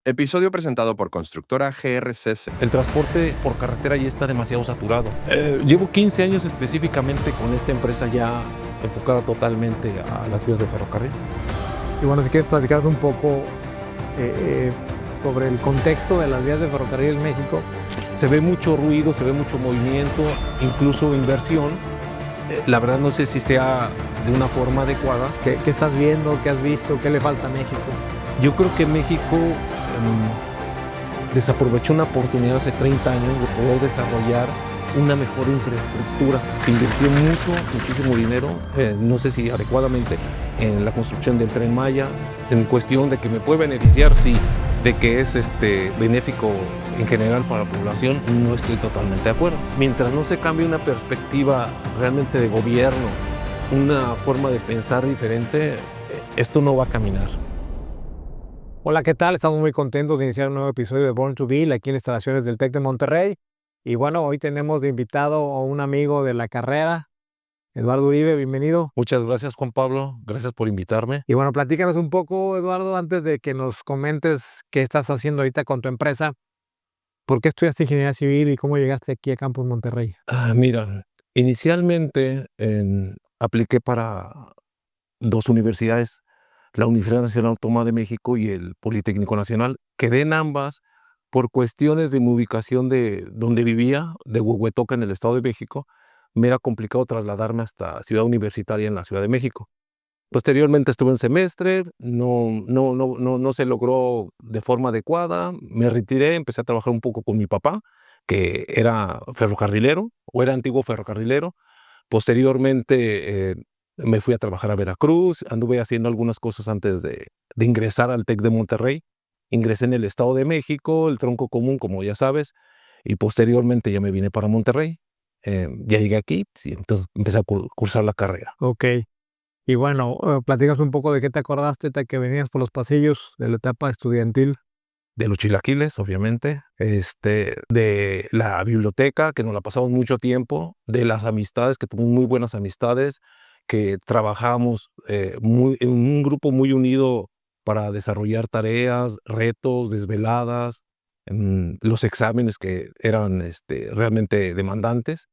Episodio presentado por Constructora GRCC. El transporte por carretera ya está demasiado saturado. Llevo 15 años específicamente con esta empresa ya enfocada totalmente a las vías de ferrocarril. Y bueno, si quieres platicar un poco sobre el contexto de las vías de ferrocarril en México. Se ve mucho ruido, se ve mucho movimiento, incluso inversión. La verdad no sé si sea de una forma adecuada. ¿Qué estás viendo? ¿Qué has visto? ¿Qué le falta a México? Yo creo que México desaprovechó una oportunidad hace 30 años de poder desarrollar una mejor infraestructura. Se invirtió muchísimo dinero, no sé si adecuadamente, en la construcción del Tren Maya, en cuestión de que me puede beneficiar, sí, de que es benéfico en general para la población, no estoy totalmente de acuerdo. Mientras no se cambie una perspectiva realmente de gobierno, una forma de pensar diferente, esto no va a caminar. Hola, ¿qué tal? Estamos muy contentos de iniciar un nuevo episodio de Born to Build aquí en instalaciones del TEC de Monterrey. Y bueno, hoy tenemos de invitado a un amigo de la carrera, Eduardo Uribe, bienvenido. Muchas gracias, Juan Pablo, gracias por invitarme. Y bueno, platícanos un poco, Eduardo, antes de que nos comentes qué estás haciendo ahorita con tu empresa. ¿Por qué estudiaste ingeniería civil y cómo llegaste aquí a Campus Monterrey? Mira, inicialmente apliqué para dos universidades, la Universidad Nacional Autónoma de México y el Politécnico Nacional. Quedé en ambas por cuestiones de mi ubicación de donde vivía, de Huehuetoca, en el Estado de México. Me era complicado trasladarme hasta Ciudad Universitaria en la Ciudad de México. Posteriormente estuve un semestre, no se logró de forma adecuada, me retiré, empecé a trabajar un poco con mi papá, que era ferrocarrilero, o era antiguo ferrocarrilero. Posteriormente me fui a trabajar a Veracruz, anduve haciendo algunas cosas antes de ingresar al TEC de Monterrey. Ingresé en el Estado de México, el tronco común, como ya sabes, y posteriormente ya me vine para Monterrey. Ya llegué aquí y entonces empecé a cursar la carrera. Ok. Y bueno, platícanos un poco de qué te acordaste de que venías por los pasillos de la etapa estudiantil. De los chilaquiles, obviamente, de la biblioteca, que nos la pasamos mucho tiempo, de las amistades, que tuvimos muy buenas amistades, que trabajábamos en un grupo muy unido para desarrollar tareas, retos, desveladas, los exámenes que eran realmente demandantes,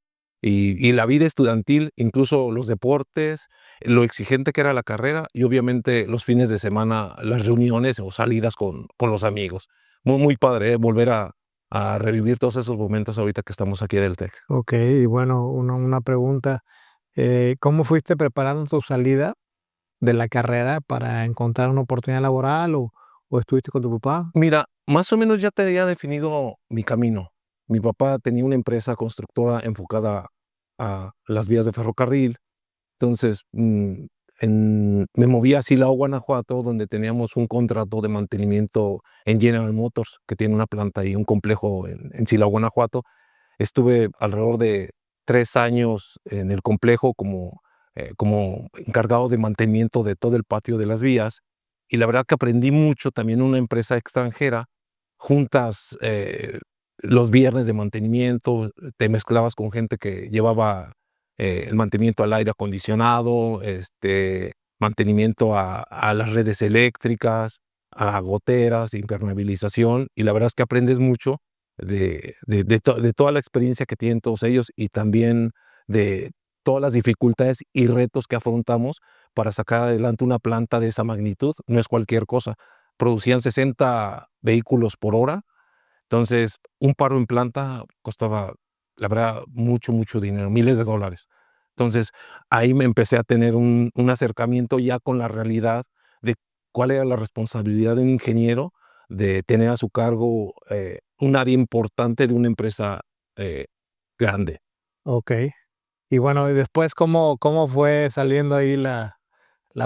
y la vida estudiantil, incluso los deportes, lo exigente que era la carrera y obviamente los fines de semana, las reuniones o salidas con los amigos. Muy padre, volver a revivir todos esos momentos ahorita que estamos aquí en el TEC. Ok, y bueno, una pregunta. ¿Cómo fuiste preparando tu salida de la carrera para encontrar una oportunidad laboral o estuviste con tu papá? Mira, más o menos ya te había definido mi camino. Mi papá tenía una empresa constructora enfocada a las vías de ferrocarril. Entonces, me moví a Silao, Guanajuato, donde teníamos un contrato de mantenimiento en General Motors, que tiene una planta y un complejo en Silao, Guanajuato. Estuve alrededor de 3 años en el complejo como encargado de mantenimiento de todo el patio de las vías. Y la verdad que aprendí mucho también en una empresa extranjera. Juntas los viernes de mantenimiento, te mezclabas con gente que llevaba el mantenimiento al aire acondicionado, mantenimiento a las redes eléctricas, a goteras, impermeabilización, y la verdad es que aprendes mucho de toda la experiencia que tienen todos ellos y también de todas las dificultades y retos que afrontamos para sacar adelante una planta de esa magnitud. No es cualquier cosa. Producían 60 vehículos por hora, entonces un paro en planta costaba, la verdad, mucho dinero, miles de dólares. Entonces ahí me empecé a tener un acercamiento ya con la realidad de cuál era la responsabilidad de un ingeniero de tener a su cargo un área importante de una empresa grande. Ok. Y bueno, y después, ¿cómo fue saliendo ahí la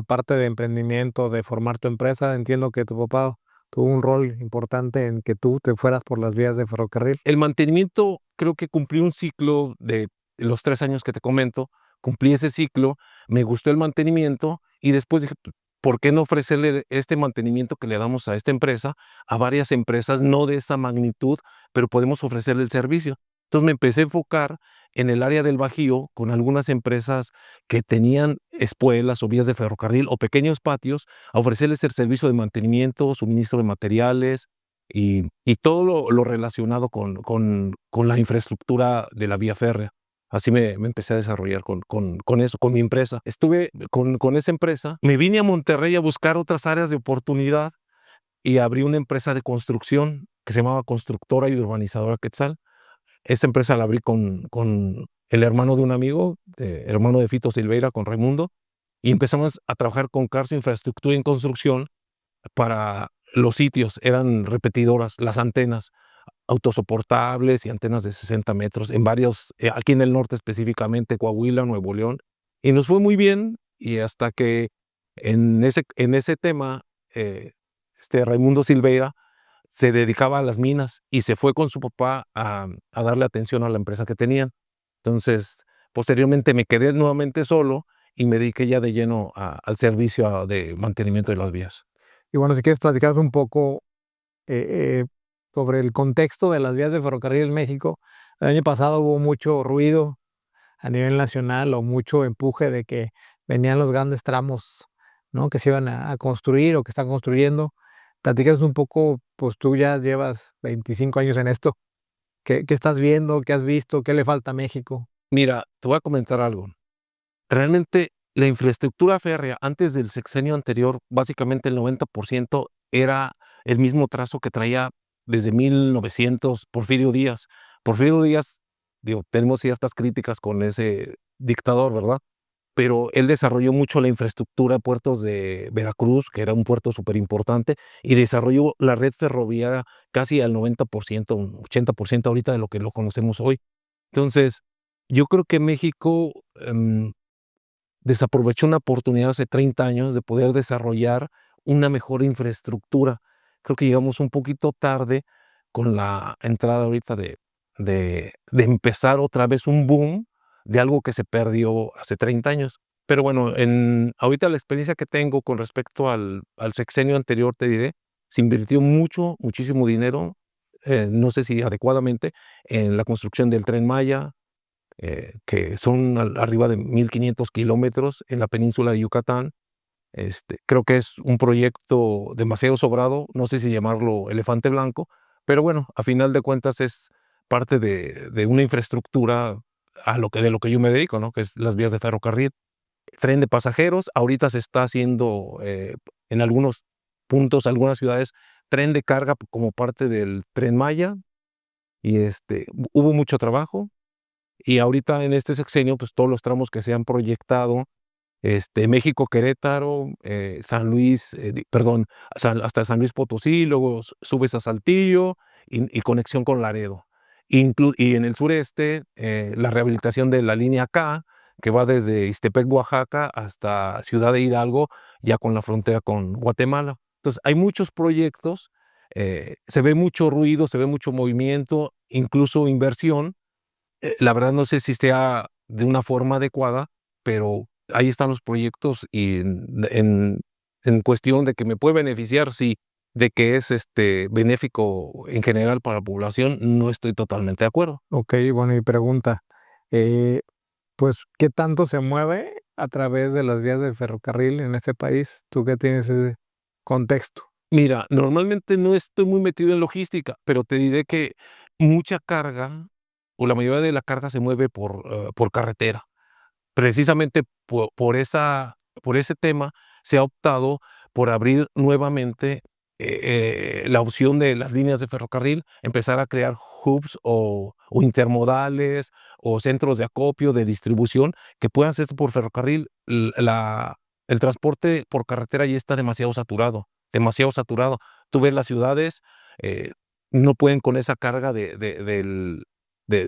parte de emprendimiento, de formar tu empresa? Entiendo que tu papá tuvo un rol importante en que tú te fueras por las vías de ferrocarril. El mantenimiento, creo que cumplí un ciclo de los 3 años que te comento, cumplí ese ciclo, me gustó el mantenimiento y después dije, ¿por qué no ofrecerle este mantenimiento que le damos a esta empresa a varias empresas, no de esa magnitud, pero podemos ofrecerle el servicio? Entonces me empecé a enfocar en el área del Bajío con algunas empresas que tenían espuelas o vías de ferrocarril o pequeños patios, a ofrecerles el servicio de mantenimiento, suministro de materiales, y todo lo relacionado con la infraestructura de la vía férrea. Así me empecé a desarrollar con eso, con mi empresa. Estuve con esa empresa, me vine a Monterrey a buscar otras áreas de oportunidad y abrí una empresa de construcción que se llamaba Constructora y Urbanizadora Quetzal. Esa empresa la abrí con el hermano de un amigo, hermano de Fito Silveira, con Raimundo, y empezamos a trabajar con Carso Infraestructura en Construcción para los sitios. Eran repetidoras, las antenas, autosoportables y antenas de 60 metros en varios, aquí en el norte específicamente, Coahuila, Nuevo León, y nos fue muy bien, y hasta que en ese tema, Raimundo Silveira se dedicaba a las minas y se fue con su papá a darle atención a la empresa que tenían. Entonces, posteriormente me quedé nuevamente solo y me dediqué ya de lleno al servicio de mantenimiento de las vías. Y bueno, si quieres platicar un poco eh, sobre el contexto de las vías de ferrocarril en México. El año pasado hubo mucho ruido a nivel nacional o mucho empuje de que venían los grandes tramos, ¿no? Que se iban a construir o que están construyendo. Platícanos un poco, pues tú ya llevas 25 años en esto. ¿Qué estás viendo? ¿Qué has visto? ¿Qué le falta a México? Mira, te voy a comentar algo. Realmente la infraestructura férrea antes del sexenio anterior, básicamente el 90% era el mismo trazo que traía desde 1900 Porfirio Díaz. Porfirio Díaz, digo, tenemos ciertas críticas con ese dictador, ¿verdad? Pero él desarrolló mucho la infraestructura de puertos de Veracruz, que era un puerto súper importante, y desarrolló la red ferroviaria casi al 90%, 80% ahorita de lo que lo conocemos hoy. Entonces, yo creo que México desaprovechó una oportunidad hace 30 años de poder desarrollar una mejor infraestructura. Creo que llegamos un poquito tarde con la entrada ahorita de empezar otra vez un boom de algo que se perdió hace 30 años. Pero bueno, ahorita la experiencia que tengo con respecto al sexenio anterior, te diré, se invirtió muchísimo dinero, no sé si adecuadamente, en la construcción del Tren Maya, que son arriba de 1,500 kilómetros en la península de Yucatán. Creo que es un proyecto demasiado sobrado, no sé si llamarlo elefante blanco, pero bueno, a final de cuentas es parte de una infraestructura de lo que yo me dedico, ¿no? Que es las vías de ferrocarril. Tren de pasajeros, ahorita se está haciendo en algunos puntos, algunas ciudades, tren de carga como parte del Tren Maya, y hubo mucho trabajo. Y ahorita en este sexenio, pues todos los tramos que se han proyectado, México-Querétaro, San Luis, perdón, hasta San Luis Potosí, luego subes a Saltillo y conexión con Laredo. Y en el sureste, la rehabilitación de la línea K, que va desde Ixtepec, Oaxaca, hasta Ciudad de Hidalgo, ya con la frontera con Guatemala. Entonces, hay muchos proyectos, se ve mucho ruido, se ve mucho movimiento, incluso inversión. La verdad no sé si sea de una forma adecuada, pero ahí están los proyectos y en cuestión de que me puede beneficiar, sí, de que es benéfico en general para la población, no estoy totalmente de acuerdo. Ok, bueno, y pregunta, eh, pues, ¿qué tanto se mueve a través de las vías del ferrocarril en este país? Tú que tienes ese contexto. Mira, normalmente no estoy muy metido en logística, pero te diré que mucha carga, o la mayoría de la carga se mueve por carretera. Precisamente por ese tema se ha optado por abrir nuevamente la opción de las líneas de ferrocarril, empezar a crear hubs o intermodales o centros de acopio, de distribución, que puedan hacerse por ferrocarril. El transporte por carretera ya está demasiado saturado, demasiado saturado. Tú ves las ciudades, eh, no pueden con esa carga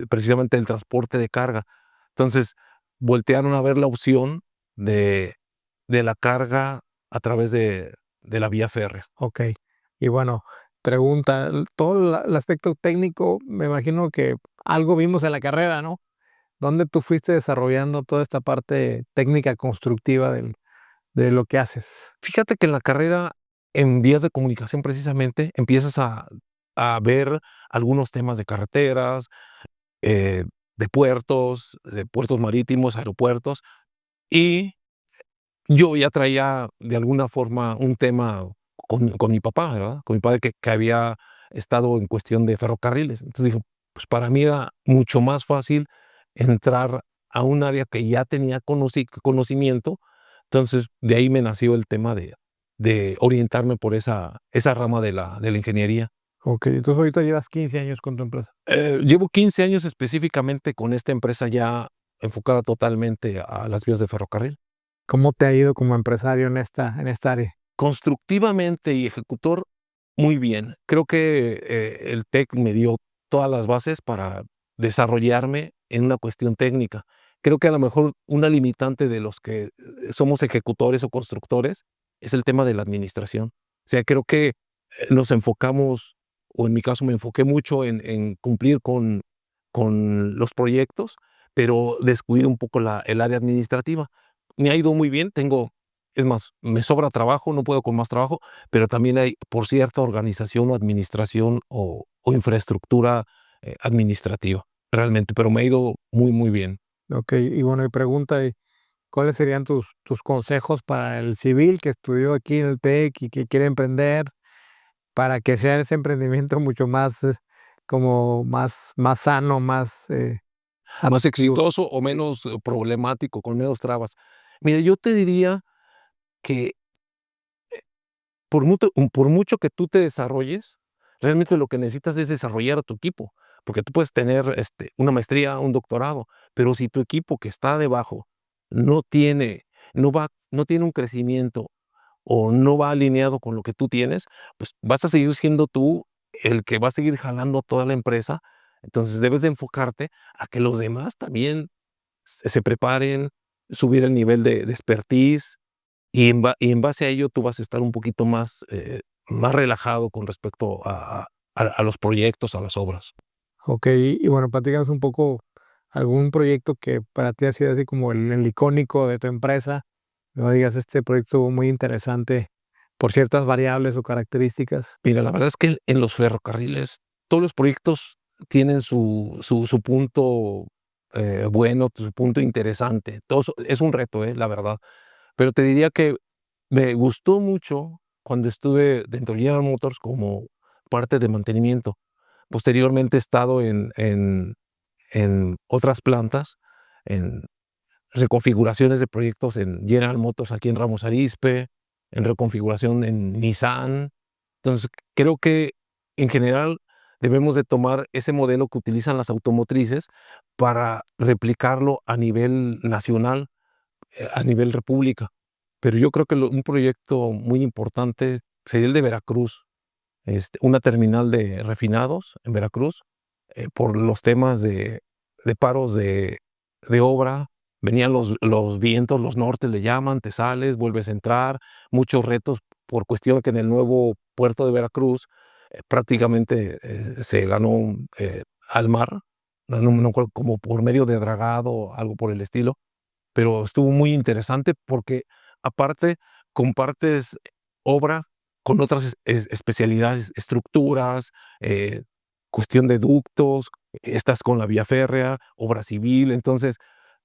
precisamente del transporte de carga. Entonces, voltearon a ver la opción de la carga a través de la vía férrea. Ok. Y bueno, pregunta, todo el aspecto técnico, me imagino que algo vimos en la carrera, ¿no? ¿Dónde tú fuiste desarrollando toda esta parte técnica constructiva de lo que haces? Fíjate que en la carrera, en vías de comunicación precisamente, empiezas a ver algunos temas de carreteras, eh, de puertos marítimos, aeropuertos, y yo ya traía de alguna forma un tema con mi papá, ¿verdad? Con mi padre que había estado en cuestión de ferrocarriles. Entonces dije, pues para mí era mucho más fácil entrar a un área que ya tenía conocimiento. Entonces de ahí me nació el tema de orientarme por esa rama de la ingeniería. Ok, entonces ahorita llevas 15 años con tu empresa. Llevo 15 años específicamente con esta empresa ya enfocada totalmente a las vías de ferrocarril. ¿Cómo te ha ido como empresario en esta área? Constructivamente y ejecutor, muy bien. Creo que el TEC me dio todas las bases para desarrollarme en una cuestión técnica. Creo que a lo mejor una limitante de los que somos ejecutores o constructores es el tema de la administración. O sea, creo que nos enfocamos, o en mi caso me enfoqué mucho en cumplir con los proyectos, pero descuido un poco el área administrativa. Me ha ido muy bien, es más, me sobra trabajo, no puedo con más trabajo, pero también hay por cierta organización o administración o infraestructura administrativa, realmente, pero me ha ido muy, muy bien. Ok, y bueno, y pregunta, ¿cuáles serían tus consejos para el civil que estudió aquí en el TEC y que quiere emprender para que sea ese emprendimiento mucho más, como más sano, más Más adaptativo? exitoso o menos problemático, con menos trabas. Mira, yo te diría que por mucho que tú te desarrolles, realmente lo que necesitas es desarrollar a tu equipo, porque tú puedes tener una maestría, un doctorado, pero si tu equipo que está debajo no tiene, no tiene un crecimiento o no va alineado con lo que tú tienes, pues vas a seguir siendo tú el que va a seguir jalando toda la empresa. Entonces debes de enfocarte a que los demás también se preparen, subir el nivel de expertise, y en base a ello tú vas a estar un poquito más relajado con respecto a los proyectos, a las obras. Ok, y bueno, platícanos un poco algún proyecto que para ti ha sido así como el icónico de tu empresa. No digas, este proyecto estuvo muy interesante por ciertas variables o características. Mira, la verdad es que en los ferrocarriles todos los proyectos tienen su punto bueno, su punto interesante. Es un reto, la verdad. Pero te diría que me gustó mucho cuando estuve dentro de General Motors como parte de mantenimiento. Posteriormente he estado en otras plantas, en reconfiguraciones de proyectos en General Motors aquí en Ramos Arizpe, en reconfiguración en Nissan. Entonces, creo que en general debemos de tomar ese modelo que utilizan las automotrices para replicarlo a nivel nacional, a nivel república. Pero yo creo que un proyecto muy importante sería el de Veracruz, una terminal de refinados en Veracruz, por los temas de paros de obra. Venían los vientos, los nortes le llaman, te sales, vuelves a entrar, muchos retos por cuestión que en el nuevo puerto de Veracruz prácticamente se ganó al mar, no acuerdo, como por medio de dragado, algo por el estilo, pero estuvo muy interesante porque aparte compartes obra con otras especialidades, estructuras, cuestión de ductos, estás con la vía férrea, obra civil. Entonces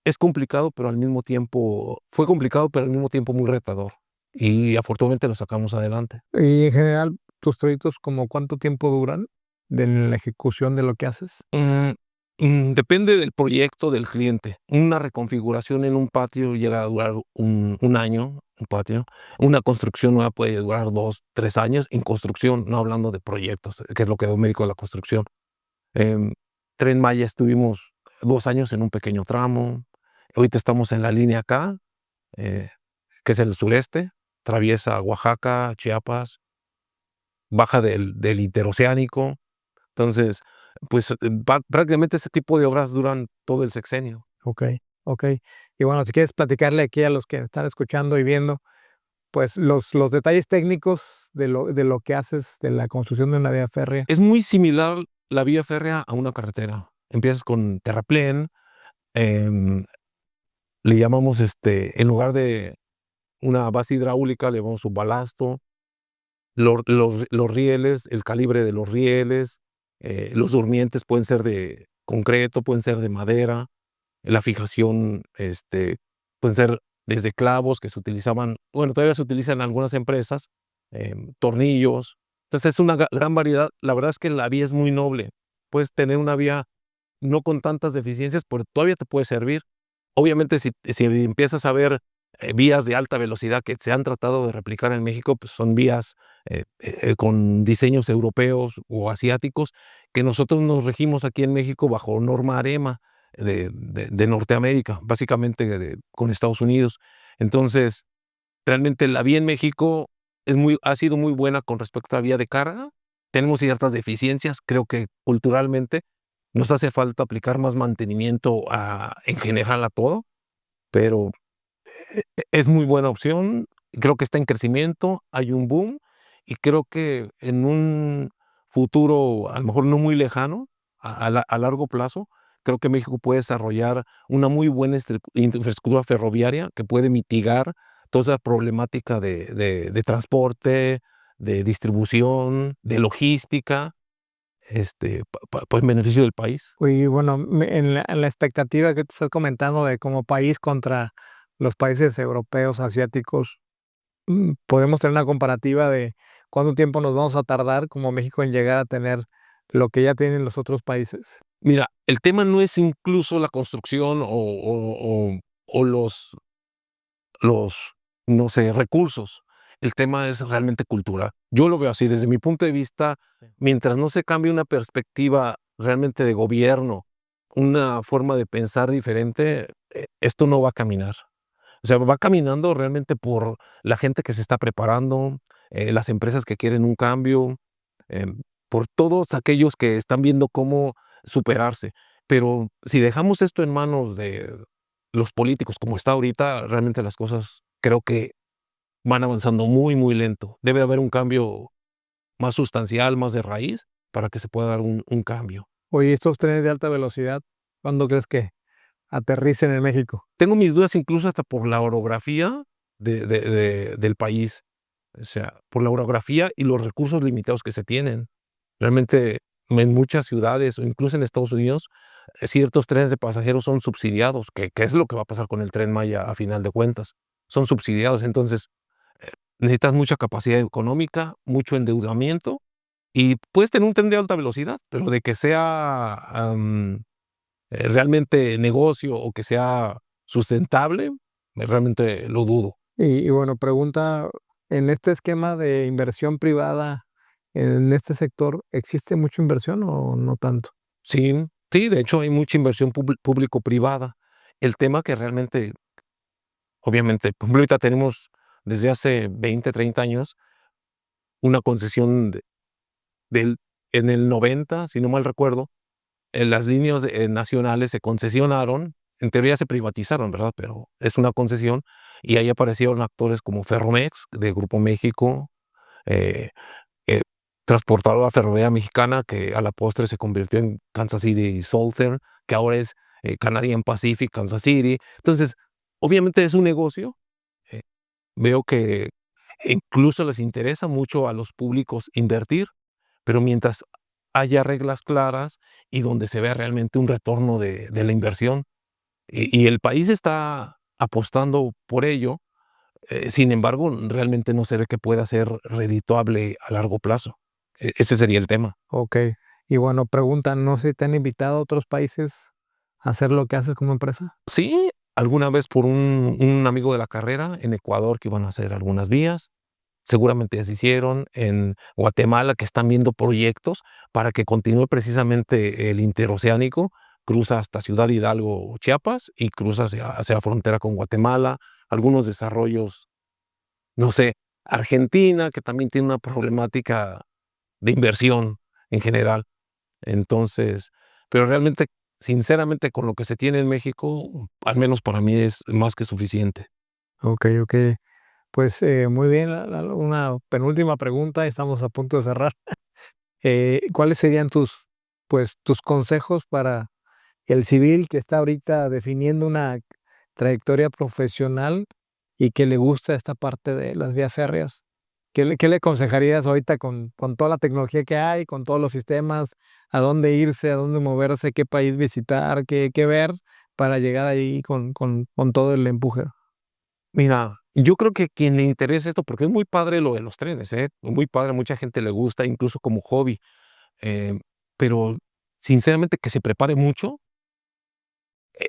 es complicado, pero al mismo tiempo fue complicado, pero al mismo tiempo muy retador, y afortunadamente lo sacamos adelante. Y en general, tus proyectos, ¿como cuánto tiempo duran en la ejecución de lo que haces? Depende del proyecto del cliente. Una reconfiguración en un patio llega a durar un año, un patio. Una construcción nueva puede durar 2, 3 años en construcción, no hablando de proyectos, que es lo que me dedico a la construcción. Em, Tren Maya estuvimos 2 años en un pequeño tramo. Ahorita estamos en la línea K, eh, que es el sureste, atraviesa Oaxaca, Chiapas, baja del interoceánico. Entonces, pues, prácticamente ese tipo de obras duran todo el sexenio. Okey, okey. Y bueno, si quieres platicarle aquí a los que están escuchando y viendo, pues, los detalles técnicos de lo que haces de la construcción de una vía férrea. Es muy similar la vía férrea a una carretera. Empiezas con terraplén, em, le llamamos, en lugar de una base hidráulica, le llamamos un balasto, los rieles, el calibre de los rieles, los durmientes pueden ser de concreto, pueden ser de madera. La fijación, pueden ser desde clavos que se utilizaban, bueno, todavía se utilizan en algunas empresas, tornillos. Entonces es una gran variedad. La verdad es que la vía es muy noble. Puedes tener una vía no con tantas deficiencias, pero todavía te puede servir. Obviamente, si empiezas a ver vías de alta velocidad que se han tratado de replicar en México, pues son vías con diseños europeos o asiáticos, que nosotros nos regimos aquí en México bajo norma AREMA de Norteamérica, básicamente con Estados Unidos. Entonces, realmente la vía en México ha sido muy buena con respecto a vía de carga. Tenemos ciertas deficiencias, creo que culturalmente nos hace falta aplicar más mantenimiento en general a todo, pero es muy buena opción. Creo que está en crecimiento, hay un boom y creo que en un futuro, a lo mejor no muy lejano, a largo plazo, creo que México puede desarrollar una muy buena infraestructura ferroviaria que puede mitigar toda esa problemática de transporte, de distribución, de logística, pues en beneficio del país. Y bueno, en la expectativa que tú estás comentando de como país contra los países europeos, asiáticos, podemos tener una comparativa de cuánto tiempo nos vamos a tardar como México en llegar a tener lo que ya tienen los otros países. Mira, el tema no es incluso la construcción o los, no sé, recursos. El tema es realmente cultural. Yo lo veo así, desde mi punto de vista, mientras no se cambie una perspectiva realmente de gobierno, una forma de pensar diferente, esto no va a caminar. O sea, va caminando realmente por la gente que se está preparando, las empresas que quieren un cambio, por todos aquellos que están viendo cómo superarse. Pero si dejamos esto en manos de los políticos como está ahorita, realmente las cosas creo que van avanzando muy, muy lento. Debe haber un cambio más sustancial, más de raíz, para que se pueda dar un cambio. Oye, estos trenes de alta velocidad, ¿cuándo crees que aterricen en México? Tengo mis dudas incluso hasta por la orografía del país. O sea, por la orografía y los recursos limitados que se tienen. Realmente, en muchas ciudades o incluso en Estados Unidos, ciertos trenes de pasajeros son subsidiados, que es lo que va a pasar con el Tren Maya a final de cuentas. Son subsidiados, entonces, necesitas mucha capacidad económica, mucho endeudamiento y puedes tener un tren de alta velocidad, pero de que sea, realmente negocio o que sea sustentable, realmente lo dudo. Y bueno, pregunta, en este esquema de inversión privada, en este sector, ¿existe mucha inversión o no tanto? Sí, sí, de hecho hay mucha inversión público-privada. El tema que realmente, obviamente, por ejemplo, ahorita tenemos desde hace 20, 30 años una concesión del en el 90, si no mal recuerdo, las líneas nacionales se concesionaron, en teoría se privatizaron, ¿verdad? Pero es una concesión y ahí aparecieron actores como Ferromex, de Grupo México, eh, eh, Transportadora Ferroviaria Mexicana, que a la postre se convirtió en Kansas City Southern, que ahora es Canadian Pacific Kansas City. Entonces, obviamente es un negocio. eh, Veo que incluso les interesa mucho a los públicos invertir, pero mientras haya reglas claras y donde se vea realmente un retorno de la inversión, y el país está apostando por ello, sin embargo, realmente no se ve que pueda ser redituable a largo plazo. Ese sería el tema. Okey. Y bueno, pregunta, no sé, ¿te han invitado a otros países a hacer lo que haces como empresa? Sí, alguna vez por un amigo de la carrera en Ecuador que iban a hacer algunas vías, seguramente ya se hicieron, en Guatemala que están viendo proyectos para que continúe precisamente el interoceánico, cruza hasta Ciudad Hidalgo, Chiapas, y cruza hacia la frontera con Guatemala, algunos desarrollos, no sé, Argentina, que también tiene una problemática de inversión en general. Entonces, pero realmente, sinceramente, con lo que se tiene en México, al menos para mí es más que suficiente. Okey, okey. Pues, muy bien, una penúltima pregunta, estamos a punto de cerrar. ¿Cuáles serían tus consejos para el civil que está ahorita definiendo una trayectoria profesional y que le gusta esta parte de las vías férreas? ¿Qué le aconsejarías ahorita con toda la tecnología que hay, con todos los sistemas, a dónde irse, a dónde moverse, qué país visitar, qué ver para llegar ahí con todo el empuje? Mira, yo creo que quien le interese esto, porque es muy padre lo de los trenes, muy padre, mucha gente le gusta, incluso como hobby, eh, pero sinceramente que se prepare mucho,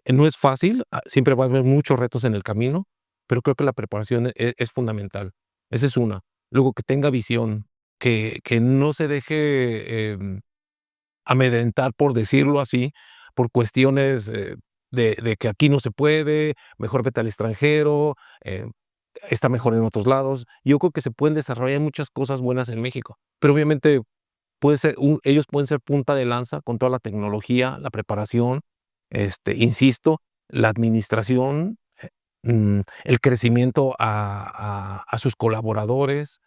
no es fácil, siempre va a haber muchos retos en el camino, pero creo que la preparación es fundamental. Esa es una. Luego que tenga visión, que no se deje, amedrentar, por decirlo así, por cuestiones, de que aquí no se puede, mejor vete al extranjero, está mejor en otros lados. Yo creo que se pueden desarrollar muchas cosas buenas en México, pero obviamente ellos pueden ser punta de lanza con toda la tecnología, la preparación, insisto, la administración, el crecimiento a sus colaboradores.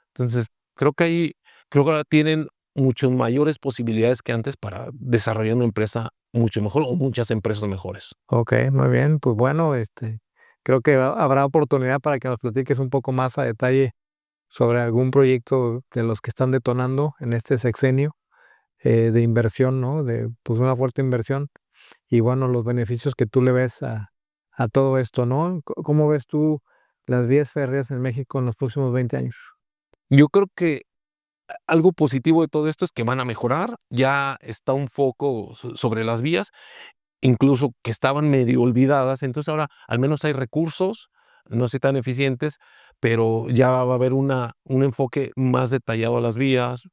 Entonces, creo que ahora tienen muchas mayores posibilidades que antes para desarrollar una empresa mucho mejor o muchas empresas mejores. Okey, muy bien. Pues bueno, creo que habrá oportunidad para que nos platiques un poco más a detalle sobre algún proyecto de los que están detonando en este sexenio, de inversión, ¿no? De, pues, una fuerte inversión y, bueno, los beneficios que tú le ves a todo esto, ¿no? ¿Cómo ves tú las vías férreas en México en los próximos 20 años? Yo creo que algo positivo de todo esto es que van a mejorar, ya está un foco sobre las vías, incluso que estaban medio olvidadas, entonces ahora al menos hay recursos, no sé tan eficientes, pero ya va a haber un enfoque más detallado a las vías,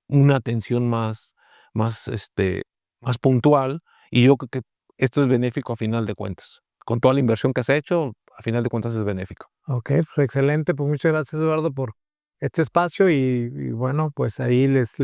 una atención más, más puntual, y yo creo que esto es benéfico a final de cuentas. Con toda la inversión que has hecho, a final de cuentas es benéfico. Okey, pues excelente. Pues muchas gracias, Eduardo, por este espacio y bueno, pues ahí les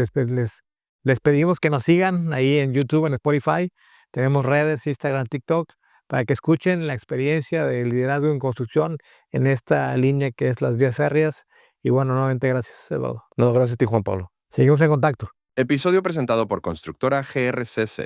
pedimos que nos sigan ahí en YouTube, en Spotify. Tenemos redes, Instagram, TikTok, para que escuchen la experiencia de liderazgo en construcción en esta línea que es las vías férreas. Y bueno, nuevamente gracias, Eduardo. No, gracias a ti, Juan Pablo. Seguimos en contacto. Episodio presentado por Constructora GRCC.